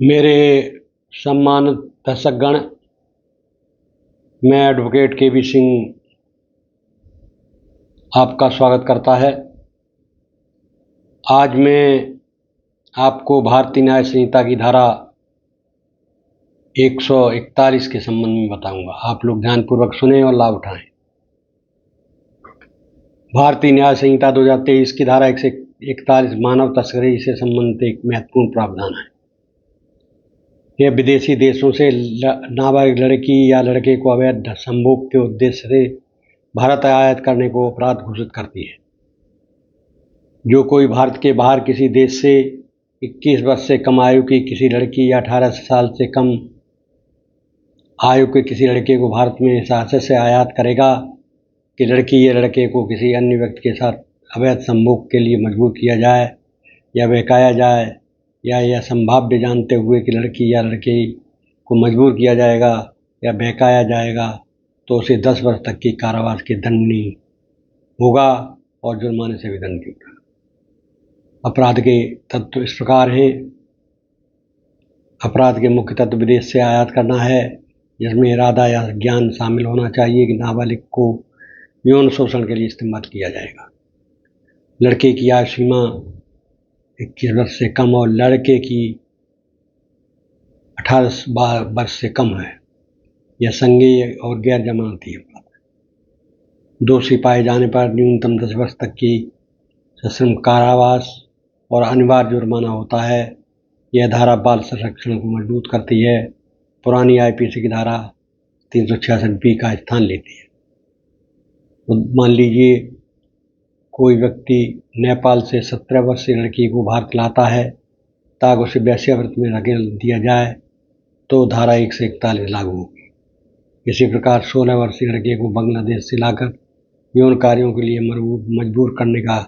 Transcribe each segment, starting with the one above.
मेरे सम्मानित दर्शकगण, मैं एडवोकेट के.बी. सिंह आपका स्वागत करता है। आज मैं आपको भारतीय न्याय संहिता की धारा 141 के संबंध में बताऊंगा। आप लोग ध्यानपूर्वक सुने और लाभ उठाएं। भारतीय न्याय संहिता 2023 की धारा 141 मानव तस्करी से संबंधित एक महत्वपूर्ण प्रावधान है। यह विदेशी देशों से नाबालिग लड़की या लड़के को अवैध संभोग के उद्देश्य से भारत आयात करने को अपराध घोषित करती है। जो कोई भारत के बाहर किसी देश से 21 वर्ष से कम आयु की किसी लड़की या 18 साल से कम आयु के किसी लड़के को भारत में इस आशय से आयात करेगा कि लड़की या लड़के को किसी अन्य व्यक्ति के साथ अवैध संभोग के लिए मजबूर किया जाए या बहकाया जाए, या यह संभाव्य जानते हुए कि लड़की या लड़के को मजबूर किया जाएगा या बहकाया जाएगा, तो उसे 10 वर्ष तक की कारावास की दंडनीय होगा और जुर्माने से भी दंडनीय होगा। अपराध के तत्व इस प्रकार हैं। अपराध के मुख्य तत्व विदेश से आयात करना है, जिसमें इरादा या ज्ञान शामिल होना चाहिए कि नाबालिग को यौन शोषण के लिए इस्तेमाल किया जाएगा। लड़के की आयु सीमा 21 वर्ष से कम और लड़के की 18 वर्ष से कम है। यह संज्ञेय और गैर जमानती अपराध है। दोषी पाए जाने पर न्यूनतम 10 वर्ष तक की सश्रम कारावास और अनिवार्य जुर्माना होता है। यह धारा बाल संरक्षण को मजबूत करती है। पुरानी आईपीसी की धारा 366B का स्थान लेती है। मान लीजिए कोई व्यक्ति नेपाल से 17 वर्षीय लड़की को भारत लाता है ताकि उसे वेश्यावृत्ति में धकेल दिया जाए, तो धारा 141 लागू होगी। इसी प्रकार 16 वर्षीय लड़के को बांग्लादेश से लाकर यौन कार्यों के लिए मजबूर करने का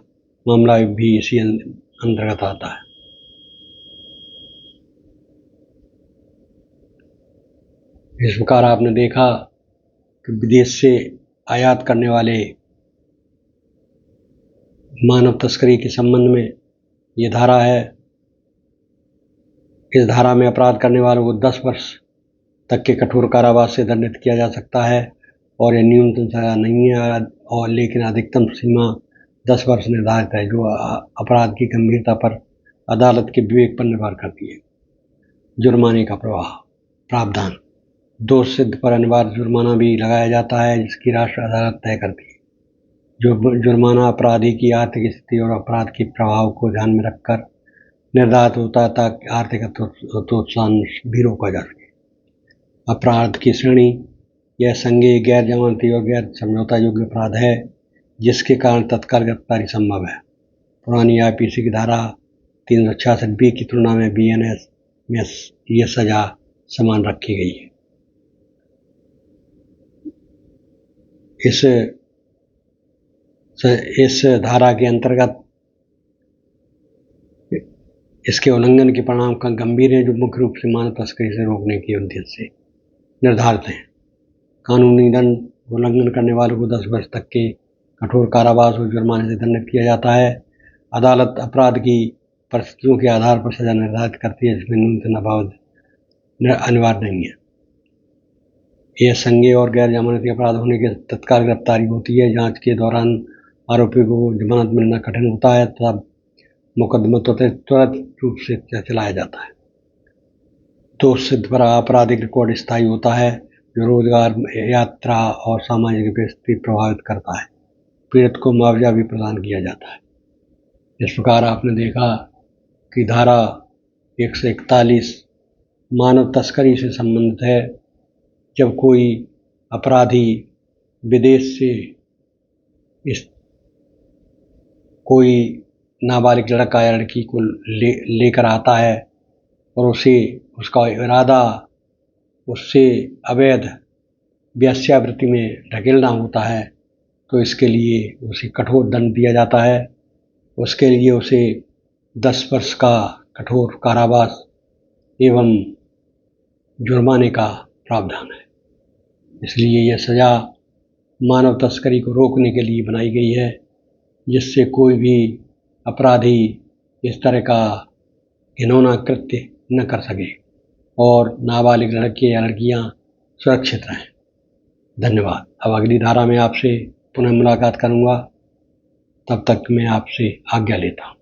मामला भी इसी अंतर्गत आता है। इस प्रकार आपने देखा कि विदेश से आयात करने वाले मानव तस्करी के संबंध में ये धारा है। इस धारा में अपराध करने वालों को 10 वर्ष तक के कठोर कारावास से दंडित किया जा सकता है और यह न्यूनतम सजा नहीं है, और लेकिन अधिकतम सीमा 10 वर्ष निर्धारित है, जो अपराध की गंभीरता पर अदालत के विवेक पर निर्भर करती है। जुर्माने का प्रावधान। दोष सिद्ध पर अनिवार्य जुर्माना भी लगाया जाता है, जिसकी राष्ट्रीय अदालत तय करती है। जो जुर्माना अपराधी की आर्थिक स्थिति और अपराध के प्रभाव को ध्यान में रखकर निर्धारित होता है, ताकि आर्थिक उत्थान भी रोका जा सके। अपराध की श्रेणी। यह संज्ञेय, गैर जमानती और गैर समझौता योग्य अपराध है, जिसके कारण तत्काल गिरफ्तारी संभव है। पुरानी आईपीसी की धारा 366B की तुलना में BNS में यह सजा समान रखी गई है। इस धारा के अंतर्गत इसके उल्लंघन के परिणाम का गंभीर है, जो मुख्य रूप से मानव तस्करी से रोकने के उद्देश्य से निर्धारित हैं। कानूनी दंड। उल्लंघन करने वालों को 10 वर्ष तक के कठोर कारावास और जुर्माने से दंडित किया जाता है। अदालत अपराध की परिस्थितियों के आधार पर सजा निर्धारित करती है, जिसमें न्यूनतम अपराध अनिवार्य नहीं है। यह संज्ञेय और गैर जमानती अपराध होने के तत्काल गिरफ्तारी होती है। जांच के दौरान आरोपी को जमानत मिलना कठिन होता है, तब मुकदमा त्वरित रूप से चलाया जाता है। दोष सिद्ध पर आपराधिक रिकॉर्ड स्थायी होता है, जो रोजगार, यात्रा और सामाजिक स्थिति प्रभावित करता है। पीड़ित को मुआवजा भी प्रदान किया जाता है। इस प्रकार आपने देखा कि धारा 141 मानव तस्करी से संबंधित है। जब कोई अपराधी विदेश से कोई नाबालिग लड़का या लड़की को लेकर आता है और उसका इरादा उससे अवैध वेश्यावृत्ति में ढकेलना होता है, तो इसके लिए उसे कठोर दंड दिया जाता है। उसके लिए उसे 10 वर्ष का कठोर कारावास एवं जुर्माने का प्रावधान है। इसलिए यह सजा मानव तस्करी को रोकने के लिए बनाई गई है, जिससे कोई भी अपराधी इस तरह का घिनौना कृत्य न कर सके। और नाबालिग लड़के या लड़कियां सुरक्षित रहें। धन्यवाद। अब अगली धारा में आपसे पुनः मुलाकात करूंगा, तब तक मैं आपसे आज्ञा लेता हूँ।